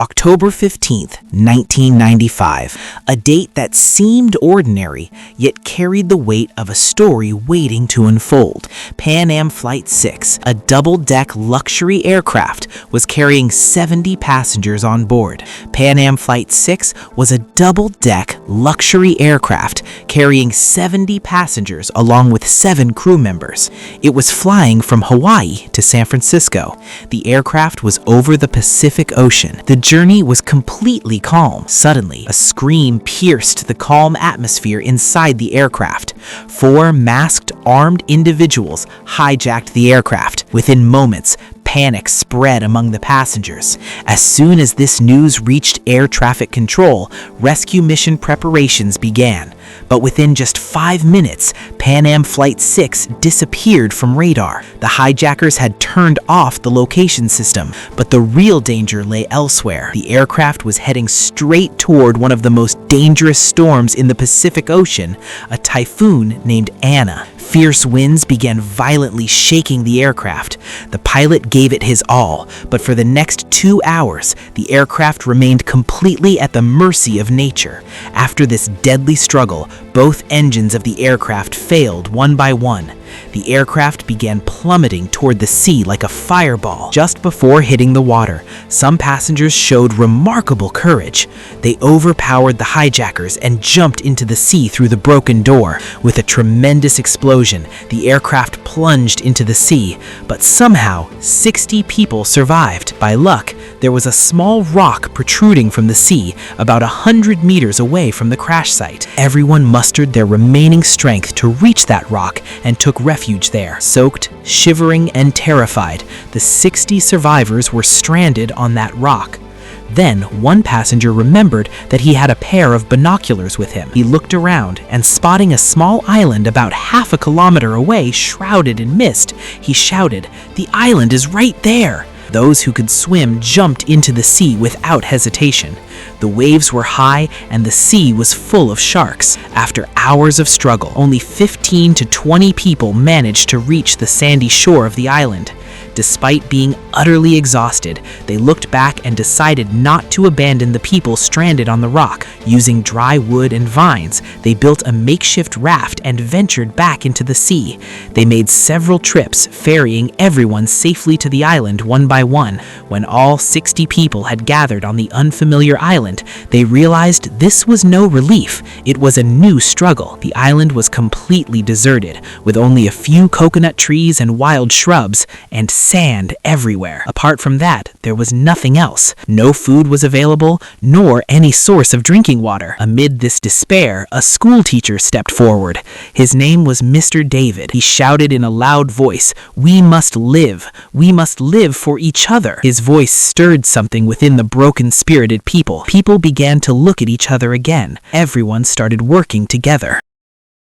October 15th, 1995, a date that seemed ordinary, yet carried the weight of a story waiting to unfold. Pan Am Flight 6, a double-deck luxury aircraft, was carrying 70 passengers on board. Pan Am Flight 6 was a double-deck luxury aircraft carrying 70 passengers along with 7 crew members. It was flying from Hawaii to San Francisco. The aircraft was over the Pacific Ocean. The journey was completely calm. Suddenly, a scream pierced the calm atmosphere inside the aircraft. 4 masked, armed individuals hijacked the aircraft. Within moments, panic spread among the passengers. As soon as this news reached air traffic control, rescue mission preparations began. But within just 5 minutes, Pan Am Flight 6 disappeared from radar. The hijackers had turned off the location system, but the real danger lay elsewhere. The aircraft was heading straight toward one of the most dangerous storms in the Pacific Ocean, a typhoon named Anna. Fierce winds began violently shaking the aircraft. The pilot gave it his all, but for the next 2 hours, the aircraft remained completely at the mercy of nature. After this deadly struggle, both engines of the aircraft failed one by one. The aircraft began plummeting toward the sea like a fireball. Just before hitting the water, some passengers showed remarkable courage. They overpowered the hijackers and jumped into the sea through the broken door. With a tremendous explosion, the aircraft plunged into the sea, but somehow 60 people survived. By luck, there was a small rock protruding from the sea about 100 meters away from the crash site. Everyone mustered their remaining strength to reach that rock and took refuge there. Soaked, shivering, and terrified, the 60 survivors were stranded on that rock. Then, one passenger remembered that he had a pair of binoculars with him. He looked around, and spotting a small island about half a kilometer away shrouded in mist, he shouted, "The island is right there!" Those who could swim jumped into the sea without hesitation. The waves were high and the sea was full of sharks. After hours of struggle, only 15 to 20 people managed to reach the sandy shore of the island. Despite being utterly exhausted, they looked back and decided not to abandon the people stranded on the rock. Using dry wood and vines, they built a makeshift raft and ventured back into the sea. They made several trips, ferrying everyone safely to the island one by one. When all 60 people had gathered on the unfamiliar island, they realized this was no relief. It was a new struggle. The island was completely deserted, with only a few coconut trees and wild shrubs, and sand everywhere. Apart from that, there was nothing else. No food was available, nor any source of drinking water. Amid this despair, a school teacher stepped forward. His name was Mr. David. He shouted in a loud voice, "We must live. We must live for each other." His voice stirred something within the broken-spirited people. People began to look at each other again. Everyone started working together.